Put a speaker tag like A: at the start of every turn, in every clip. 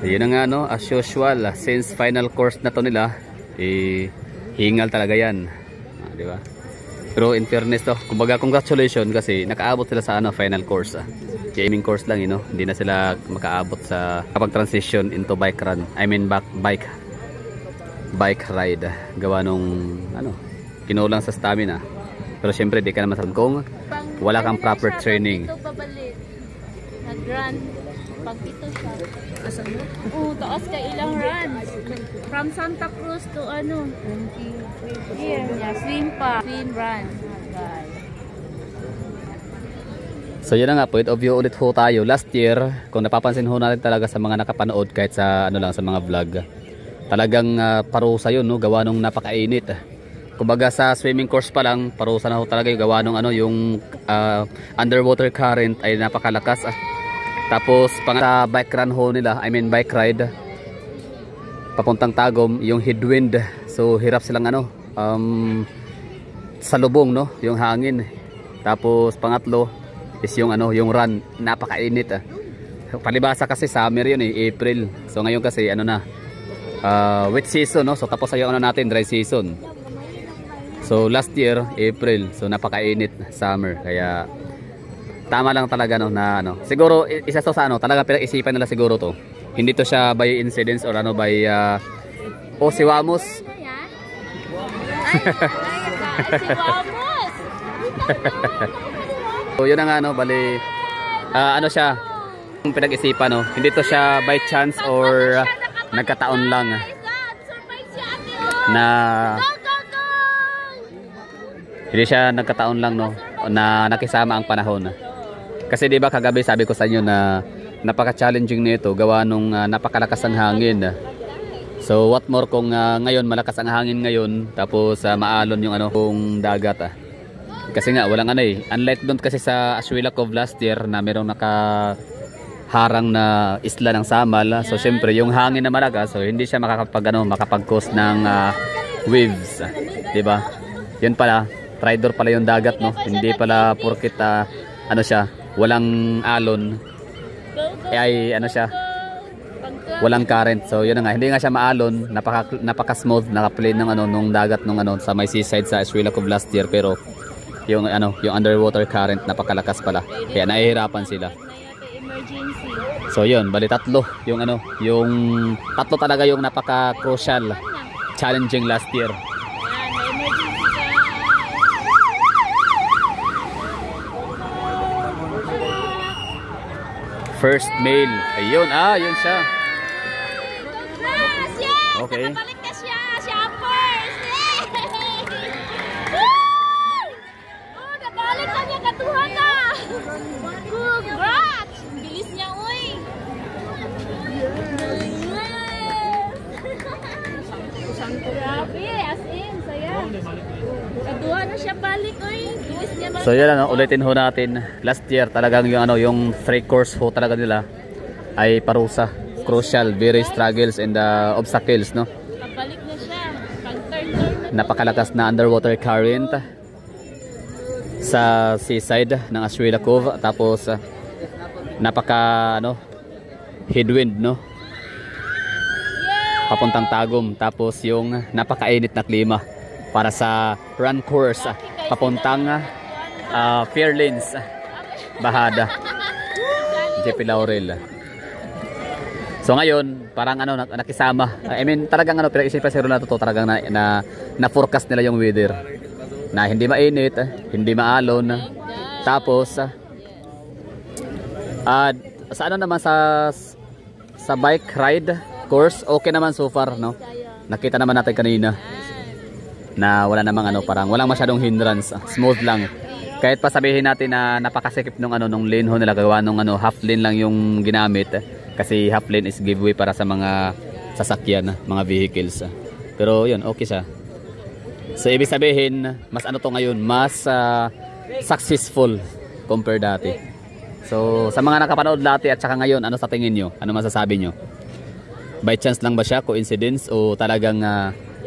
A: Yun na nga no, as usual, since final course na to nila, hingal talaga yan. Di ba? Pero in fairness to, kumbaga congratulations kasi nakaabot sila sa final course. Gaming course lang, hindi na sila makaabot sa kapag transition into bike run. I mean bike ride. Gawa nung kinulang sa stamina. Pero syempre di ka naman kung wala kang proper training.
B: Nag-run. Pag ito siya. Taas ka ilang runs. From Santa Cruz to here, swim run.
A: So yun na nga, point of view ulit ho tayo. Last year, kung napapansin ho natin talaga sa mga nakapanood kahit sa sa mga vlog, talagang parusa yun, no? Gawa nung napakainit. Kumbaga sa swimming course pa lang, parusa na ho talaga yung gawa nung yung underwater current ay napakalakas. Tapos sa bike run ho nila, I mean bike ride, papuntang Tagum, yung headwind. So hirap silang sa lubong, no? Yung hangin. Tapos pangatlo is yung yung run, napakainit. Palibasa kasi summer yun April. So ngayon kasi wet season, no? So tapos yung natin, dry season. So last year April, so napakainit summer. Kaya tama lang talaga na siguro isa to sa talaga pinag-isipan nila siguro to. Hindi to siya by incidents or by si Wamos.
B: Si Wamos.
A: So yun na nga bali siya pinag-isipan hindi to siya by chance or nagkataon lang na hindi siya nagkataon lang na nakisama ang panahon. Kasi diba kagabi sabi ko sa inyo na napaka-challenging nito gawa nung napakalakas ang hangin. So what more kung ngayon malakas ang hangin ngayon tapos maalon yung dagat. Kasi nga walang unlike doon kasi sa Ashuela Cove last year na merong nakaharang na isla ng Samal. So syempre yung hangin na malakas, so hindi siya makapag-cause ng waves, diba? Yun pala, traidor pala yung dagat, no? Hindi pala porkit siya, walang alon ay siya, walang current. So yun na nga, hindi nga siya maalon, napaka-smooth, naka-plane ng nung dagat nung sa may seaside sa Ashuela Cove last year. Pero yung yung underwater current napakalakas pala. Kaya nahihirapan sila. So yun, bali tatlo yung yung tatlo talaga yung napaka-crucial, challenging last year. First male. Ayun, yun siya. Okay.
B: Nakabalik na siya. Siya ang first. Nabalik na niya. Katuhan na. Congrats. Bilis niya, uy. Grabe, as in, saya. Katuhan na siya balik, uy. Bilis niya.
A: So yan ulitin ho natin. Last year talagang yung free course ho talaga nila ay parusa, crucial, very struggles and obstacles, no?
B: Pabalik na siya. Pag-turn.
A: Napakalakas na underwater current sa seaside ng Ashuela Cove. Tapos napaka headwind, no? Papuntang Tagum. Tapos yung napakainit na klima para sa run course papuntang Fairlanes, Bahada, JP Laurel. So ngayon parang nakisama, I mean talagang pinag-isipan siguro na to talagang na forecast nila yung weather na hindi mainit, hindi maalon. Tapos sa naman sa bike ride course, okay naman so far, no? Nakita naman natin kanina na wala namang parang walang masyadong hindrance, smooth lang. Kahit pa sabihin natin na napakasikip nung lane ho nila, gawa nung half lane lang yung ginamit. Kasi half lane is giveaway para sa mga sasakyan, mga vehicles. Pero yun, okay siya. So ibig sabihin, mas to ngayon, mas successful compare dati. So sa mga nakapanood dati at saka ngayon, ano sa tingin nyo? Ano masasabi nyo? By chance lang ba siya? Coincidence? O talagang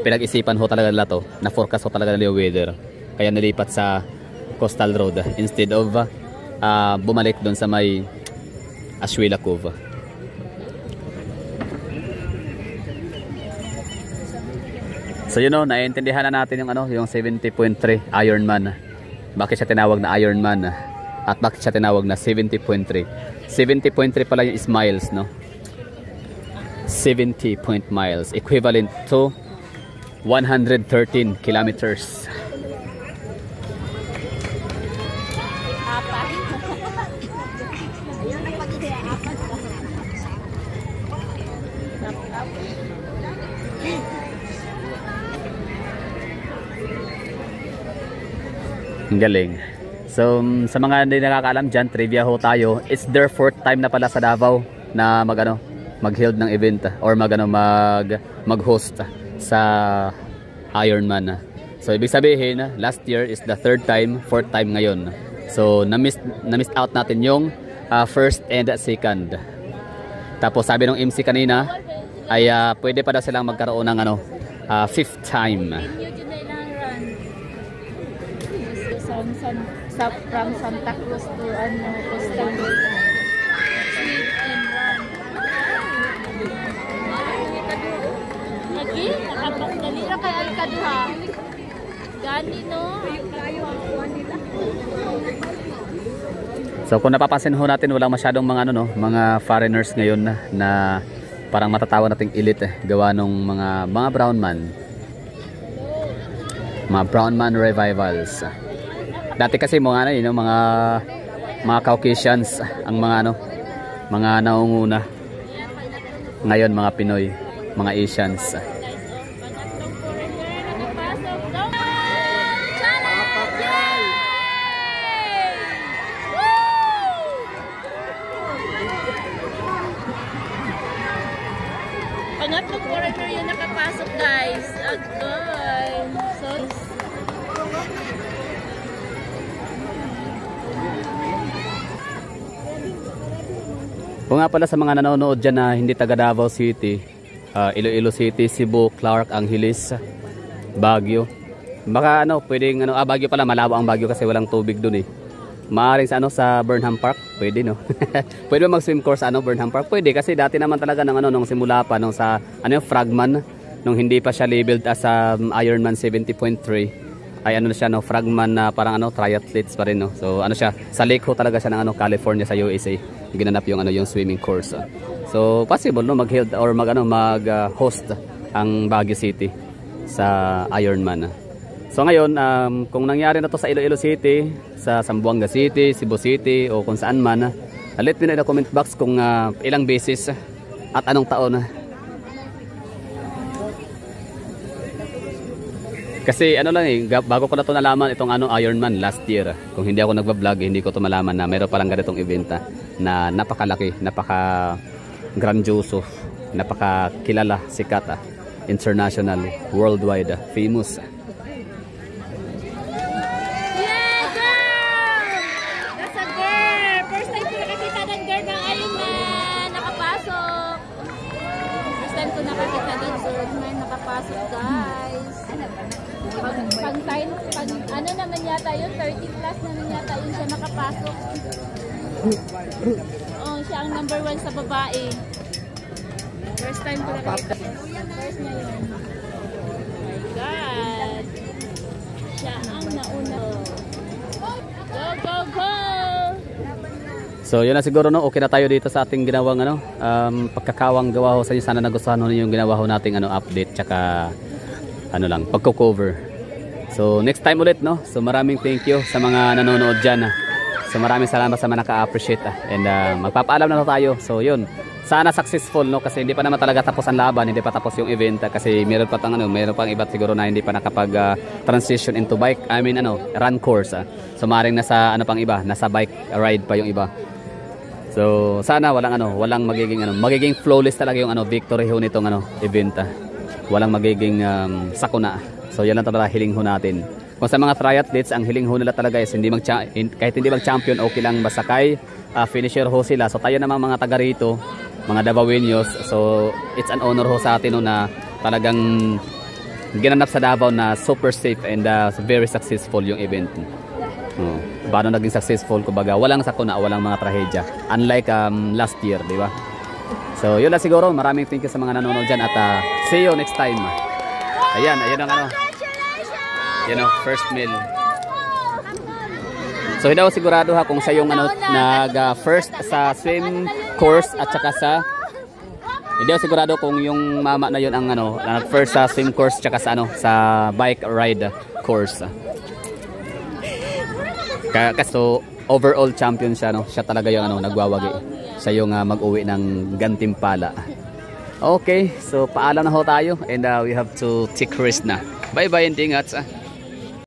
A: pinag-isipan ho talaga nila to? Na-forecast ho talaga nila yung weather? Kaya nilipat sa Coastal Road instead of bumalik doon sa may Ashuela Cove. So yun know, naiintindihan na natin yung ano, yung 70.3 Ironman. Bakit siya tinawag na Ironman at bakit siya tinawag na 70.3? 70.3 pala yung is miles, no? 70 point miles equivalent to 113 kilometers. Ang galing. So sa mga hindi nakakaalam dyan, trivia ho tayo. It's their fourth time na pala sa Davao na mag-held ng event or mag-host sa Ironman. So ibig sabihin, last year is the third time, fourth time ngayon. So na-miss out natin yung first and second. Tapos sabi ng MC kanina ay pwede pa daw silang magkaroon ng fifth time.
B: From Santa Cruz to Costa Rica. Sleep and run. Lagi, nakapagdali na kaya ay kaduha. Gani no?
A: So kung napapansin ho natin, walang masyadong mga foreigners ngayon na parang matatawa nating elite gawa nung mga brown man. Mga brown man revivals. Dati kasi mga Caucasians ang mga naunguna. Ngayon mga Pinoy, mga Asians.
B: Pangatlong foreigner yung nakapasok, guys. Okay. So
A: kung nga pala sa mga nanonood dyan na hindi taga Davao City, Iloilo City, Cebu, Clark, Angeles, Baguio. Baka pwedeng Baguio pala, malabo ang Baguio kasi walang tubig dun eh. Maaring sa Burnham Park, pwede no. Pwede ba mag-swim course sa Burnham Park? Pwede kasi dati naman talaga nung simula pa nung sa Fragman, nung hindi pa siya labeled as Ironman 70.3. Ay na siya Fragman na parang triathletes pa rin no. So siya, sa lake ho talaga siya ng California sa USA. Ginanap yung yung swimming course. So possible no mag-held or mag-host ang Baguio City sa Ironman. So ngayon kung nangyari na to sa Iloilo City, sa Zamboanga City, Cebu City o kung saan man, let me know in the comment box kung ilang beses at anong taon. Kasi bago ko na to nalaman itong Ironman last year. Kung hindi ako nagba-vlog, hindi ko to malaman na mayroon palang ganitong event na napakalaki, napaka-grandioso, napaka-kilala, sikat, international, worldwide, famous.
B: yeah, girl! That's a girl! First time ko nakakita ng girl ng Ironman. Nakapasok. First time ko nakakita ng Ironman. Nakapasok, guys. Pang time, naman yata yun, 30 plus naman yata yun siya nakapasok. Oh, siya ang number 1 sa babae. First time ko nakita. First na yun. Oh my God. Siya ang nauna. Go, go, go!
A: So yun na siguro okay na tayo dito sa ating ginawang pagkakawang gawa ho sa inyo. Sana nagustuhan ho yung ginawa ho nating update tsaka pagko-cover. So next time ulit no. So maraming thank you sa mga nanonood diyan. So maraming salamat sa mga naka-appreciate and magpapaalam na tayo. So yun. Sana successful no kasi hindi pa naman talaga tapos ang laban, hindi pa tapos yung event kasi meron pang iba siguro na hindi pa nakapag transition into bike. Run course. So maring nasa pang iba, nasa bike ride pa yung iba. So sana walang magiging flawless talaga yung victory ho nitong event. Walang magiging sakuna. So yan lang talaga hiling ho natin. Kung sa mga triathletes, ang hiling ho nila talaga is kahit hindi mag-champion, okay lang basta finisher ho sila. So tayo naman mga taga rito, mga Davaoenos, so it's an honor ho sa atin na talagang ginanap sa Davao na super safe and very successful yung event. Paano naging successful? Kumbaga, walang sakuna, walang mga trahedya. Unlike last year, di ba? So yun lang siguro. Maraming thank you sa mga nanonood dyan at see you next time. Ayan, ayan ang ano. Yan o, first meal. So hindi ako sigurado ha kung siya yung ano, nag-first sa swim course at saka sa... Hindi ako sigurado kung yung mama na yun ang ano, nag-first sa swim course tsaka sa ano, sa bike ride course. So overall champion siya, no? Siya talaga yung ano, nagwawagi. Siya yung mag-uwi ng gantimpala. Okay, so paalam na ho tayo and we have to take rest na. Bye bye and ingat.